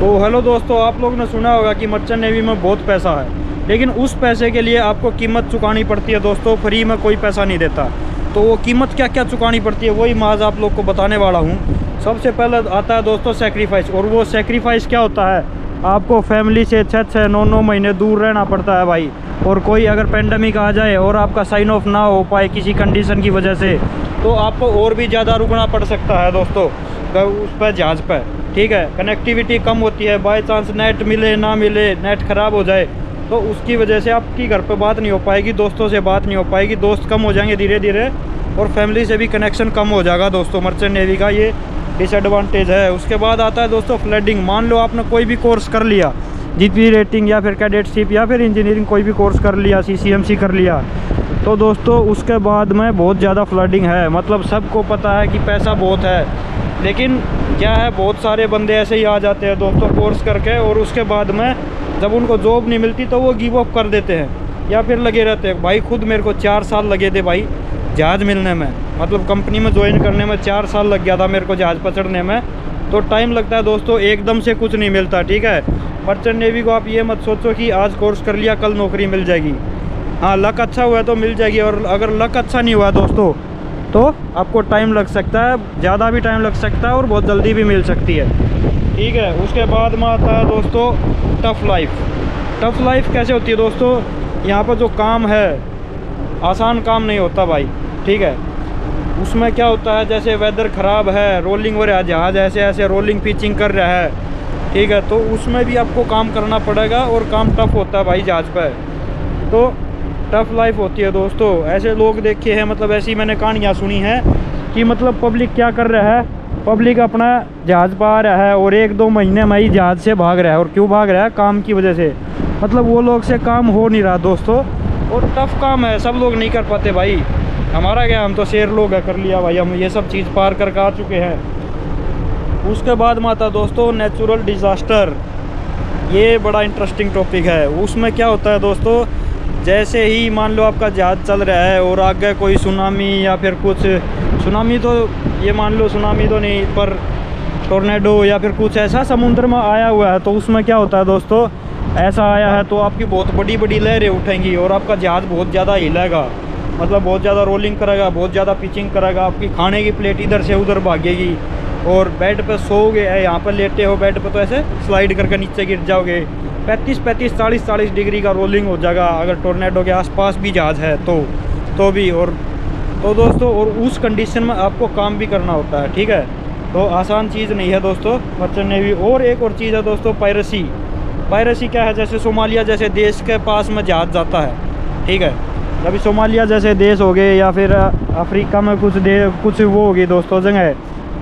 तो हेलो दोस्तों, आप लोग ने सुना होगा कि मर्चेंट नेवी में बहुत पैसा है, लेकिन उस पैसे के लिए आपको कीमत चुकानी पड़ती है दोस्तों। फ्री में कोई पैसा नहीं देता। तो वो कीमत क्या क्या चुकानी पड़ती है वही मैं आज आप लोग को बताने वाला हूँ। सबसे पहले आता है दोस्तों सेक्रीफाइस। और वो सेक्रीफाइस क्या होता है, आपको फैमिली से 6-6, 9-9 महीने दूर रहना पड़ता है भाई। और कोई अगर पेंडेमिक आ जाए और आपका साइन ऑफ ना हो पाए किसी कंडीशन की वजह से, तो आपको और भी ज़्यादा रुकना पड़ सकता है दोस्तों उस पर, जहाज़ पर। ठीक है, कनेक्टिविटी कम होती है, बाय चांस नेट मिले ना मिले, नेट ख़राब हो जाए तो उसकी वजह से आपकी घर पे बात नहीं हो पाएगी, दोस्तों से बात नहीं हो पाएगी, दोस्त कम हो जाएंगे धीरे धीरे, और फैमिली से भी कनेक्शन कम हो जाएगा दोस्तों। मर्चेंट नेवी का ये डिसएडवांटेज है। उसके बाद आता है दोस्तों फ्लडिंग। मान लो आपने कोई भी कोर्स कर लिया, जीपी रेटिंग या फिर कैडेटशिप या फिर इंजीनियरिंग कोई भी कोर्स कर लिया, CCMC कर लिया, तो दोस्तों उसके बाद में बहुत ज़्यादा फ्लडिंग है। मतलब सबको पता है कि पैसा बहुत है, लेकिन क्या है, बहुत सारे बंदे ऐसे ही आ जाते हैं दोस्तों कोर्स करके, और उसके बाद में जब उनको जॉब नहीं मिलती तो वो गिव अप कर देते हैं या फिर लगे रहते हैं। भाई खुद मेरे को 4 साल लगे थे भाई जहाज़ मिलने में, मतलब कंपनी में ज्वाइन करने में 4 साल लग गया था मेरे को जहाज़ पर चढ़ने में। तो टाइम लगता है दोस्तों, एकदम से कुछ नहीं मिलता। ठीक है, मर्चेंट नेवी को आप ये मत सोचो कि आज कोर्स कर लिया कल नौकरी मिल जाएगी। हाँ, लक अच्छा हुआ तो मिल जाएगी, और अगर लक अच्छा नहीं हुआ दोस्तों तो आपको टाइम लग सकता है, ज़्यादा भी टाइम लग सकता है और बहुत जल्दी भी मिल सकती है। ठीक है, उसके बाद में आता है दोस्तों टफ़ लाइफ। टफ़ लाइफ कैसे होती है दोस्तों, यहाँ पर जो काम है आसान काम नहीं होता भाई। ठीक है, उसमें क्या होता है, जैसे वेदर ख़राब है, रोलिंग हो रहा है जहाज़, ऐसे ऐसे रोलिंग पिचिंग कर रहा है, ठीक है, तो उसमें भी आपको काम करना पड़ेगा और काम टफ़ होता है भाई जहाज़ पर। तो टफ़ लाइफ होती है दोस्तों। ऐसे लोग देखे हैं, मतलब ऐसी मैंने कहानियाँ सुनी हैं कि मतलब पब्लिक क्या कर रहा है, पब्लिक अपना जहाज़ पा रहा है और 1-2 महीने में ही जहाज़ से भाग रहा है। और क्यों भाग रहा है, काम की वजह से। मतलब वो लोग से काम हो नहीं रहा दोस्तों, और टफ़ काम है, सब लोग नहीं कर पाते भाई। हमारा क्या, हम तो शेर लोग है, कर लिया भाई, हम ये सब चीज़ पार करके आ चुके हैं। उसके बाद में आता दोस्तों नेचुरल डिज़ास्टर। ये बड़ा इंटरेस्टिंग टॉपिक है। उसमें क्या होता है दोस्तों, जैसे ही मान लो आपका जहाज़ चल रहा है और आगे कोई सुनामी या फिर कुछ, सुनामी तो ये मान लो सुनामी तो नहीं, पर टोर्नेडो या फिर कुछ ऐसा समुद्र में आया हुआ है, तो उसमें क्या होता है दोस्तों, ऐसा आया है तो आपकी बहुत बड़ी बड़ी लहरें उठेंगी और आपका जहाज़ बहुत ज़्यादा हिलेगा, मतलब बहुत ज़्यादा रोलिंग करेगा, बहुत ज़्यादा पिचिंग करेगा, आपकी खाने की प्लेट इधर से उधर भागेगी, और बेड पे सोओगे, यहाँ पर लेटे हो बेड पे तो ऐसे स्लाइड करके नीचे गिर जाओगे। 35-35, 40-40 डिग्री का रोलिंग हो जाएगा अगर टोर्नेडो के आसपास भी जहाज़ है तो भी। और तो दोस्तों, और उस कंडीशन में आपको काम भी करना होता है। ठीक है, तो आसान चीज़ नहीं है दोस्तों मर्चेंट नेवी। और एक और चीज़ है दोस्तों पायरेसी। पायरेसी क्या है, जैसे सोमालिया जैसे देश के पास में जहाज़ जाता है, ठीक है, अभी सोमालिया जैसे देश हो गए या फिर अफ्रीका में कुछ वो होगी दोस्तों जगह,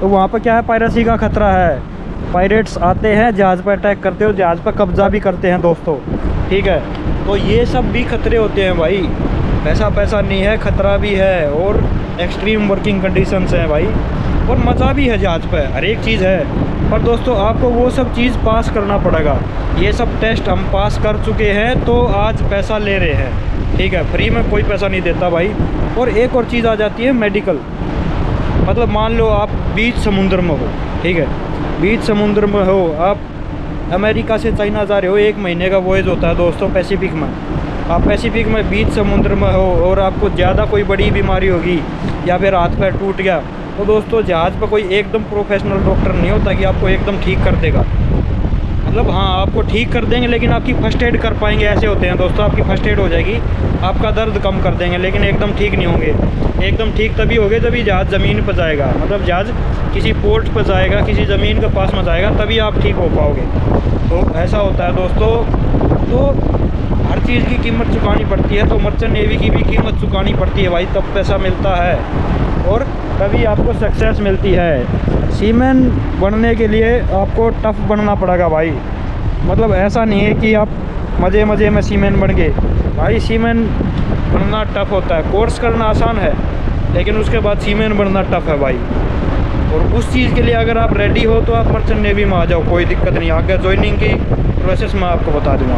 तो वहाँ पर क्या है, पायरेसी का ख़तरा है। पायरेट्स आते हैं जहाज़ पर अटैक करते हो, जहाज़ पर कब्ज़ा भी करते हैं दोस्तों। ठीक है, तो ये सब भी खतरे होते हैं भाई। पैसा नहीं है, खतरा भी है, और एक्सट्रीम वर्किंग कंडीशंस हैं भाई, और मज़ा भी है जहाज़ पर, हर एक चीज़ है। पर दोस्तों आपको वो सब चीज़ पास करना पड़ेगा। ये सब टेस्ट हम पास कर चुके हैं तो आज पैसा ले रहे हैं। ठीक है, फ्री में कोई पैसा नहीं देता भाई। और एक और चीज़ आ जाती है मेडिकल। मतलब मान लो आप बीच समुद्र में हो, ठीक है, बीच समुद्र में हो, आप अमेरिका से चाइना जा रहे हो, 1 महीने का वॉयज होता है दोस्तों पैसिफिक में। आप पैसिफिक में बीच समुद्र में हो और आपको ज़्यादा कोई बड़ी बीमारी होगी या फिर हाथ पैर टूट गया, तो दोस्तों जहाज़ पर कोई एकदम प्रोफेशनल डॉक्टर नहीं होता कि आपको एकदम ठीक कर देगा। मतलब हाँ, आपको ठीक कर देंगे लेकिन आपकी फर्स्ट एड कर पाएंगे, ऐसे होते हैं दोस्तों। आपकी फर्स्ट एड हो जाएगी, आपका दर्द कम कर देंगे, लेकिन एकदम ठीक नहीं होंगे। एकदम ठीक तभी होगे जब जहाज़ ज़मीन पर जाएगा, मतलब जहाज़ किसी पोर्ट पर जाएगा, किसी ज़मीन के पास में जाएगा, तभी आप ठीक हो पाओगे। तो ऐसा होता है दोस्तों। तो हर चीज़ की कीमत चुकानी पड़ती है, तो मर्चेंट नेवी की भी कीमत चुकानी पड़ती है भाई, तब पैसा मिलता है और तभी आपको सक्सेस मिलती है। सीमैन बनने के लिए आपको टफ़ बनना पड़ेगा भाई। मतलब ऐसा नहीं है कि आप मज़े मज़े में सीमैन बन गए भाई। सीमैन बनना टफ़ होता है, कोर्स करना आसान है, लेकिन उसके बाद सीमैन बनना टफ़ है भाई। और उस चीज़ के लिए अगर आप रेडी हो तो आप मर्चेंट नेवी में आ जाओ, कोई दिक्कत नहीं। आगे ज्वाइनिंग की प्रोसेस मैं आपको बता दूँगा।